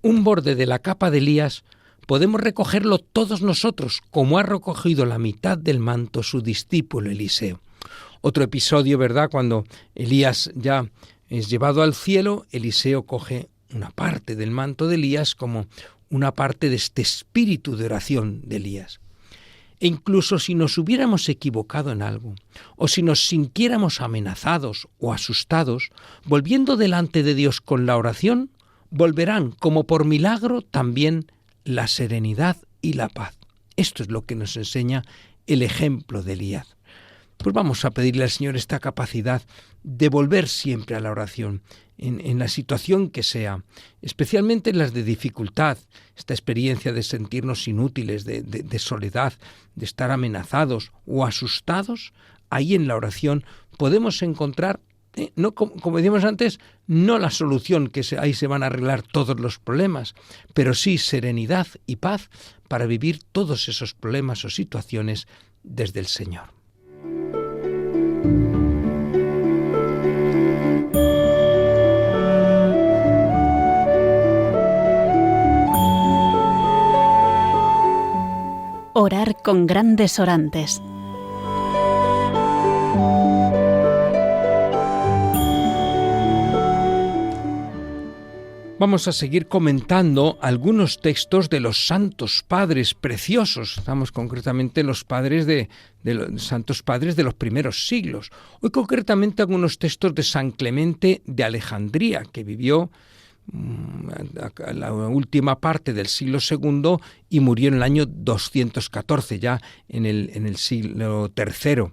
Un borde de la capa de Elías podemos recogerlo todos nosotros, como ha recogido la mitad del manto su discípulo Eliseo. Otro episodio, ¿verdad?, cuando Elías ya es llevado al cielo, Eliseo coge una parte del manto de Elías como una parte de este espíritu de oración de Elías. E incluso si nos hubiéramos equivocado en algo, o si nos sintiéramos amenazados o asustados, volviendo delante de Dios con la oración, volverán como por milagro también la serenidad y la paz. Esto es lo que nos enseña el ejemplo de Elías. Pues vamos a pedirle al Señor esta capacidad de volver siempre a la oración, en la situación que sea, especialmente en las de dificultad, esta experiencia de sentirnos inútiles, de soledad, de estar amenazados o asustados. Ahí en la oración podemos encontrar, no, como decíamos antes, no la solución, ahí se van a arreglar todos los problemas, pero sí serenidad y paz para vivir todos esos problemas o situaciones desde el Señor. Orar con grandes orantes. Vamos a seguir comentando algunos textos de los santos padres preciosos. Estamos concretamente en los padres de los santos padres de los primeros siglos. Hoy concretamente algunos textos de San Clemente de Alejandría, que vivió la última parte del siglo II y murió en el año 214, ya en el siglo III.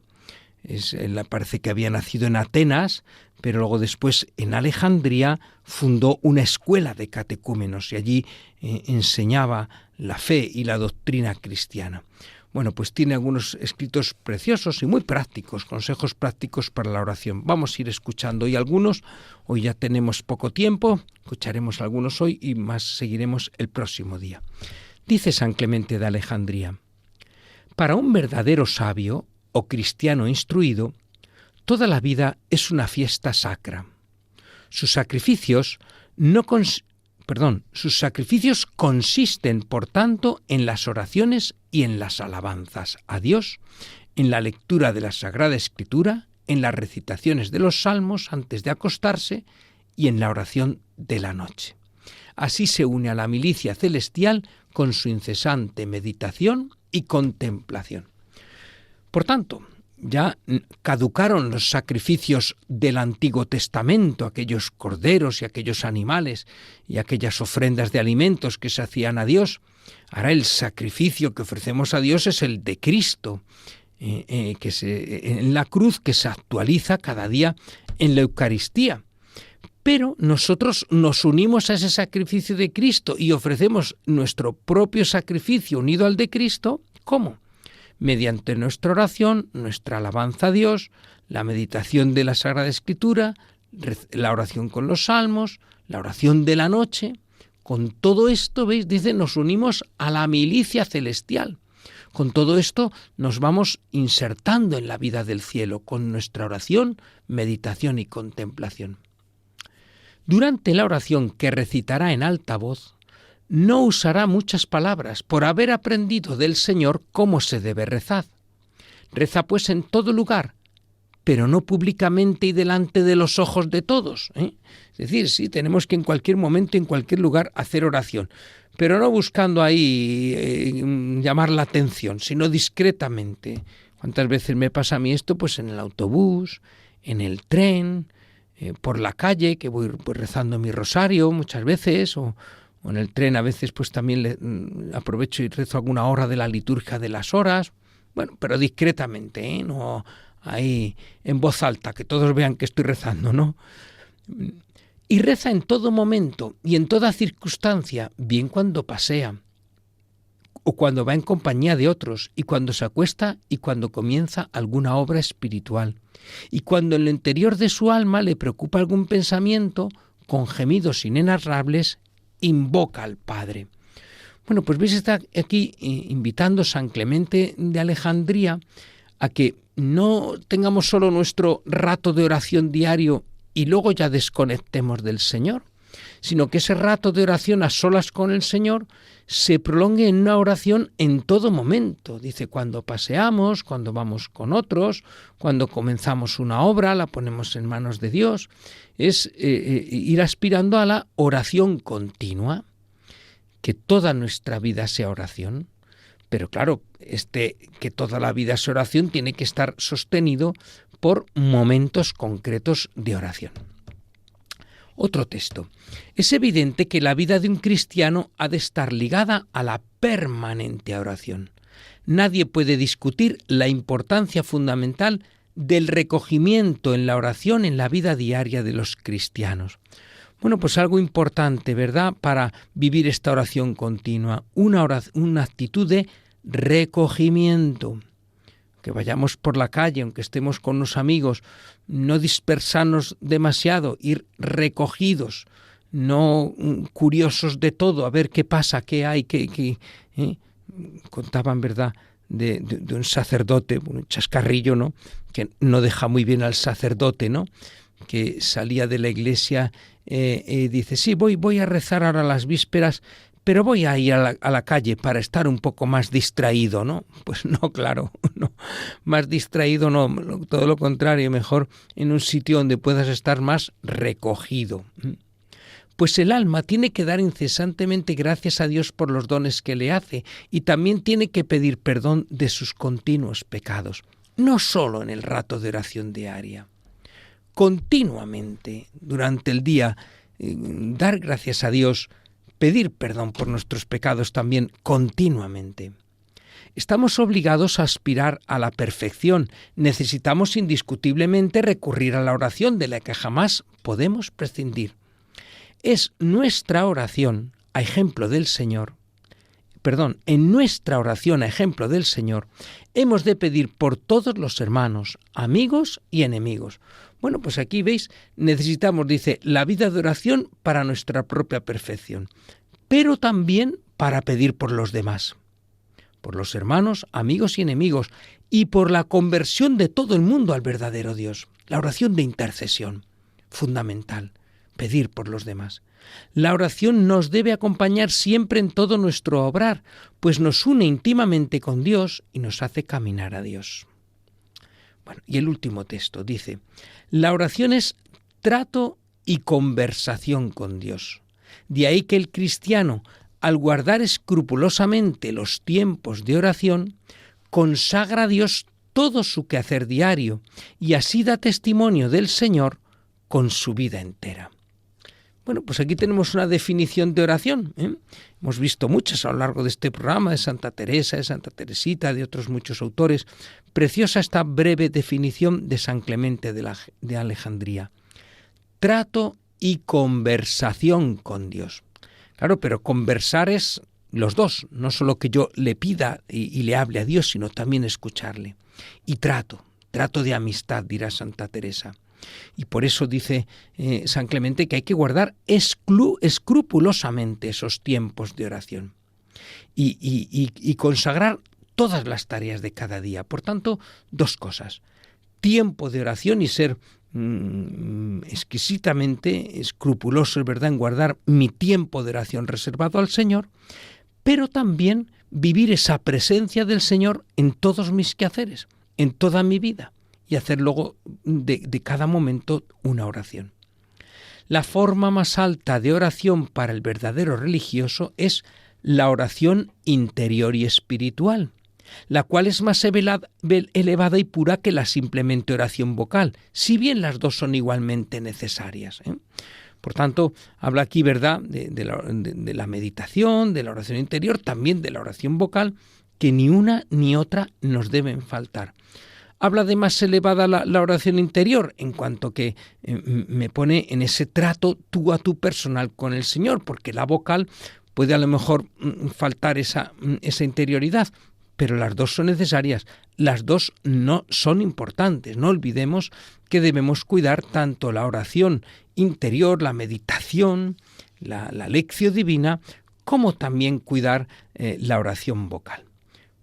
Parece que había nacido en Atenas, pero luego después en Alejandría fundó una escuela de catecúmenos y allí enseñaba la fe y la doctrina cristiana. Bueno, pues tiene algunos escritos preciosos y muy prácticos, consejos prácticos para la oración. Vamos a ir escuchando hoy algunos. Hoy ya tenemos poco tiempo, escucharemos algunos hoy y más seguiremos el próximo día. Dice San Clemente de Alejandría: para un verdadero sabio o cristiano instruido, toda la vida es una fiesta sacra. Sus sacrificios consisten, por tanto, en las oraciones y en las alabanzas a Dios, en la lectura de la Sagrada Escritura, en las recitaciones de los salmos antes de acostarse y en la oración de la noche. Así se une a la milicia celestial con su incesante meditación y contemplación. Por tanto, ya caducaron los sacrificios del Antiguo Testamento, aquellos corderos y aquellos animales y aquellas ofrendas de alimentos que se hacían a Dios. Ahora el sacrificio que ofrecemos a Dios es el de Cristo, en la cruz, que se actualiza cada día en la Eucaristía. Pero nosotros nos unimos a ese sacrificio de Cristo y ofrecemos nuestro propio sacrificio unido al de Cristo. ¿Cómo? Mediante nuestra oración, nuestra alabanza a Dios, la meditación de la Sagrada Escritura, la oración con los salmos, la oración de la noche. Con todo esto, ¿veis? Dice, nos unimos a la milicia celestial. Con todo esto nos vamos insertando en la vida del cielo, con nuestra oración, meditación y contemplación. Durante la oración que recitará en alta voz, no usará muchas palabras por haber aprendido del Señor cómo se debe rezar. Reza pues en todo lugar, pero no públicamente y delante de los ojos de todos. Es decir, sí, tenemos que en cualquier momento, en cualquier lugar, hacer oración, pero no buscando ahí llamar la atención, sino discretamente. ¿Cuántas veces me pasa a mí esto? Pues en el autobús, en el tren, por la calle, que voy pues rezando mi rosario muchas veces, o en el tren a veces pues también aprovecho y rezo alguna hora de la liturgia de las horas, bueno, pero discretamente, no ahí en voz alta, que todos vean que estoy rezando, ¿no? Y reza en todo momento y en toda circunstancia, bien cuando pasea, o cuando va en compañía de otros, y cuando se acuesta y cuando comienza alguna obra espiritual, y cuando en lo interior de su alma le preocupa algún pensamiento, con gemidos inenarrables, invoca al Padre. Bueno, pues veis, está aquí invitando San Clemente de Alejandría a que no tengamos solo nuestro rato de oración diario y luego ya desconectemos del Señor, sino que ese rato de oración a solas con el Señor se prolongue en una oración en todo momento. Dice, cuando paseamos, cuando vamos con otros, cuando comenzamos una obra, la ponemos en manos de Dios. Es ir aspirando a la oración continua, que toda nuestra vida sea oración. Pero claro, que toda la vida sea oración tiene que estar sostenido por momentos concretos de oración. Otro texto. Es evidente que la vida de un cristiano ha de estar ligada a la permanente oración. Nadie puede discutir la importancia fundamental del recogimiento en la oración en la vida diaria de los cristianos. Bueno, pues algo importante, ¿verdad?, para vivir esta oración continua, una actitud de recogimiento. Que vayamos por la calle, aunque estemos con los amigos, no dispersarnos demasiado, ir recogidos, no curiosos de todo, a ver qué pasa, qué hay, Contaban, ¿verdad?, de un sacerdote, un chascarrillo, ¿no?, que no deja muy bien al sacerdote, ¿no?, que salía de la iglesia y dice, sí, voy a rezar ahora las vísperas, pero voy a ir a la calle para estar un poco más distraído, ¿no? Pues no, claro, no, más distraído no, todo lo contrario, mejor en un sitio donde puedas estar más recogido. Pues el alma tiene que dar incesantemente gracias a Dios por los dones que le hace y también tiene que pedir perdón de sus continuos pecados, no solo en el rato de oración diaria. Continuamente, durante el día, dar gracias a Dios, pedir perdón por nuestros pecados también continuamente. Estamos obligados a aspirar a la perfección. Necesitamos indiscutiblemente recurrir a la oración de la que jamás podemos prescindir. Es nuestra oración, a ejemplo del Señor, en nuestra oración a ejemplo del Señor, hemos de pedir por todos los hermanos, amigos y enemigos. Bueno, pues aquí veis, necesitamos, dice, la vida de oración para nuestra propia perfección, pero también para pedir por los demás, por los hermanos, amigos y enemigos, y por la conversión de todo el mundo al verdadero Dios. La oración de intercesión, fundamental, pedir por los demás. La oración nos debe acompañar siempre en todo nuestro obrar, pues nos une íntimamente con Dios y nos hace caminar a Dios. Bueno, y el último texto dice, la oración es trato y conversación con Dios. De ahí que el cristiano, al guardar escrupulosamente los tiempos de oración, consagra a Dios todo su quehacer diario y así da testimonio del Señor con su vida entera. Bueno, pues aquí tenemos una definición de oración. Hemos visto muchas a lo largo de este programa, de Santa Teresa, de Santa Teresita, de otros muchos autores. Preciosa esta breve definición de San Clemente de Alejandría. Trato y conversación con Dios. Claro, pero conversar es los dos, no solo que yo le pida y le hable a Dios, sino también escucharle. Y trato de amistad, dirá Santa Teresa. Y por eso dice San Clemente que hay que guardar escrupulosamente esos tiempos de oración y consagrar todas las tareas de cada día. Por tanto, dos cosas. Tiempo de oración y ser exquisitamente escrupuloso, es verdad, en guardar mi tiempo de oración reservado al Señor, pero también vivir esa presencia del Señor en todos mis quehaceres, en toda mi vida. Y hacer luego de cada momento una oración. La forma más alta de oración para el verdadero religioso es la oración interior y espiritual, la cual es más elevada y pura que la simplemente oración vocal, si bien las dos son igualmente necesarias. Por tanto, habla aquí, ¿verdad?, de la meditación, de la oración interior, también de la oración vocal, que ni una ni otra nos deben faltar. Habla de más elevada la oración interior, en cuanto que me pone en ese trato tú a tú personal con el Señor, porque la vocal puede a lo mejor faltar esa interioridad, pero las dos son necesarias, las dos no son importantes. No olvidemos que debemos cuidar tanto la oración interior, la meditación, la lección divina, como también cuidar la oración vocal.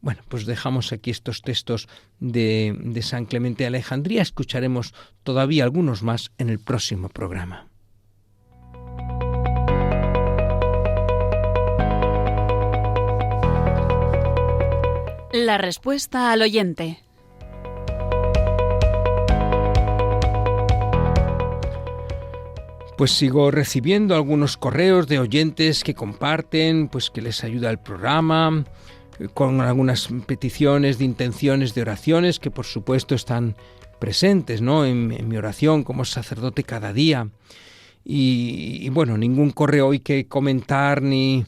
Bueno, pues dejamos aquí estos textos de San Clemente de Alejandría. Escucharemos todavía algunos más en el próximo programa. La respuesta al oyente. Pues sigo recibiendo algunos correos de oyentes que comparten, pues que les ayuda el programa, con algunas peticiones de intenciones de oraciones que por supuesto están presentes, ¿no?, en mi oración como sacerdote cada día. Y bueno, ningún correo hay que comentar ni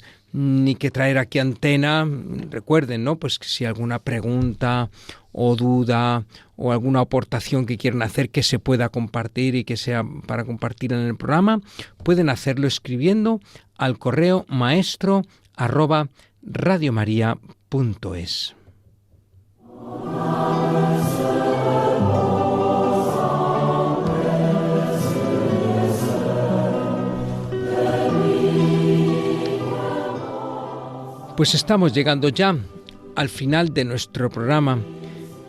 que traer aquí antena. Recuerden, ¿no?, pues que si alguna pregunta o duda o alguna aportación que quieran hacer que se pueda compartir y que sea para compartir en el programa, pueden hacerlo escribiendo al correo maestro@radiomaria.es. Pues estamos llegando ya al final de nuestro programa,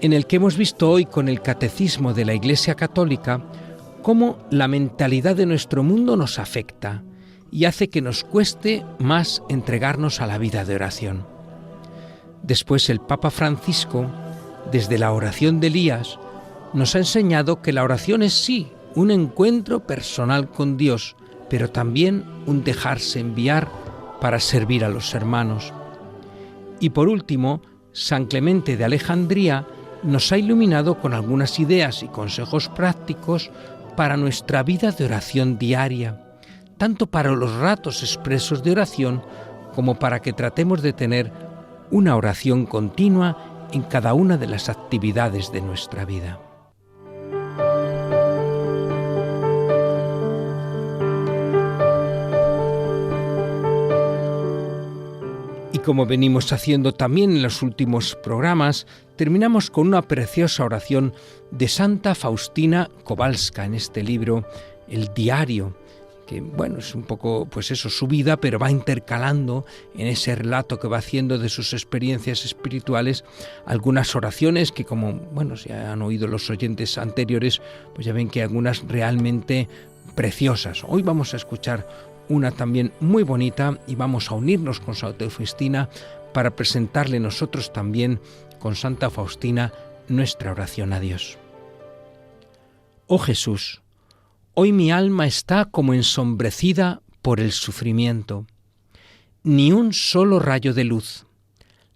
en el que hemos visto hoy con el Catecismo de la Iglesia Católica cómo la mentalidad de nuestro mundo nos afecta y hace que nos cueste más entregarnos a la vida de oración. Después el Papa Francisco, desde la oración de Elías, nos ha enseñado que la oración es sí un encuentro personal con Dios, pero también un dejarse enviar para servir a los hermanos. Y por último, San Clemente de Alejandría nos ha iluminado con algunas ideas y consejos prácticos para nuestra vida de oración diaria, tanto para los ratos expresos de oración como para que tratemos de tener una oración continua en cada una de las actividades de nuestra vida. Y como venimos haciendo también en los últimos programas, terminamos con una preciosa oración de Santa Faustina Kowalska en este libro, El Diario, que bueno, es un poco pues eso, su vida, pero va intercalando en ese relato que va haciendo de sus experiencias espirituales algunas oraciones que, como bueno, si han oído los oyentes anteriores, pues ya ven que algunas realmente preciosas. Hoy vamos a escuchar una también muy bonita y vamos a unirnos con Santa Faustina para presentarle nosotros también con Santa Faustina nuestra oración a Dios. Oh Jesús, hoy mi alma está como ensombrecida por el sufrimiento. Ni un solo rayo de luz.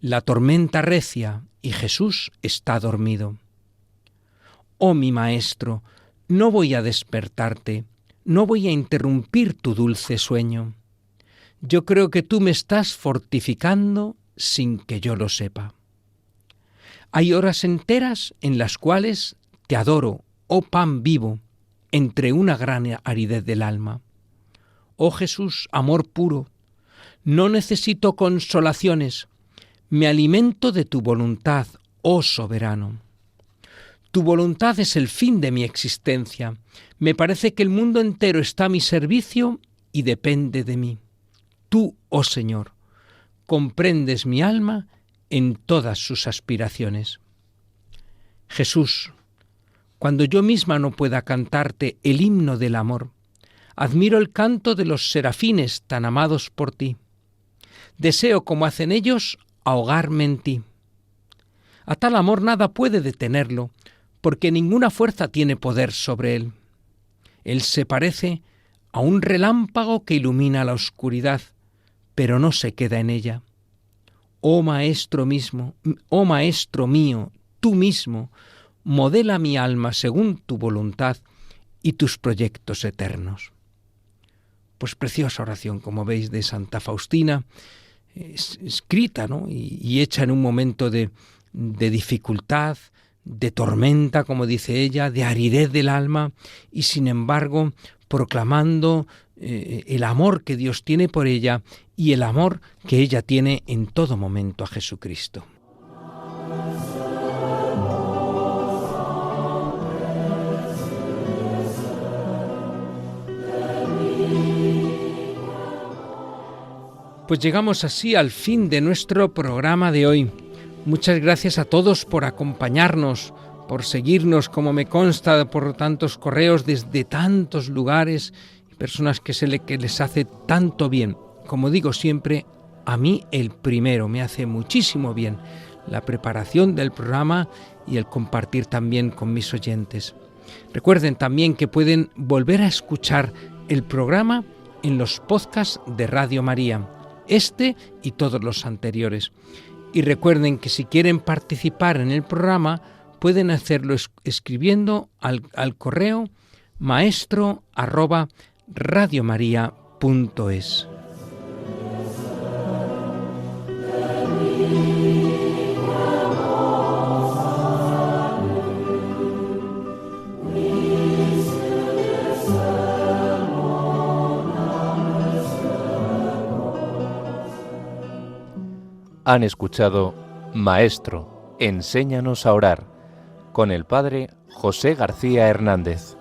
La tormenta recia y Jesús está dormido. Oh mi Maestro, no voy a despertarte, no voy a interrumpir tu dulce sueño. Yo creo que tú me estás fortificando sin que yo lo sepa. Hay horas enteras en las cuales te adoro, oh pan vivo, entre una gran aridez del alma. Oh Jesús, amor puro, no necesito consolaciones, me alimento de tu voluntad, oh soberano. Tu voluntad es el fin de mi existencia. Me parece que el mundo entero está a mi servicio y depende de mí. Tú, oh Señor, comprendes mi alma en todas sus aspiraciones. Jesús, cuando yo misma no pueda cantarte el himno del amor, admiro el canto de los serafines tan amados por ti. Deseo, como hacen ellos, ahogarme en ti. A tal amor nada puede detenerlo, porque ninguna fuerza tiene poder sobre él. Él se parece a un relámpago que ilumina la oscuridad, pero no se queda en ella. oh Maestro mío, tú mismo, modela mi alma según tu voluntad y tus proyectos eternos. Pues preciosa oración, como veis, de Santa Faustina, escrita, ¿no? y hecha en un momento de dificultad, de tormenta, como dice ella, de aridez del alma, y sin embargo proclamando el amor que Dios tiene por ella y el amor que ella tiene en todo momento a Jesucristo. Pues llegamos así al fin de nuestro programa de hoy. Muchas gracias a todos por acompañarnos, por seguirnos, como me consta, por tantos correos desde tantos lugares, personas que les hace tanto bien. Como digo siempre, a mí el primero me hace muchísimo bien la preparación del programa y el compartir también con mis oyentes. Recuerden también que pueden volver a escuchar el programa en los podcasts de Radio María, este y todos los anteriores. Y recuerden que si quieren participar en el programa, pueden hacerlo escribiendo al correo maestro@radiomaria.es. Han escuchado Maestro, enséñanos a orar, con el Padre José García Hernández.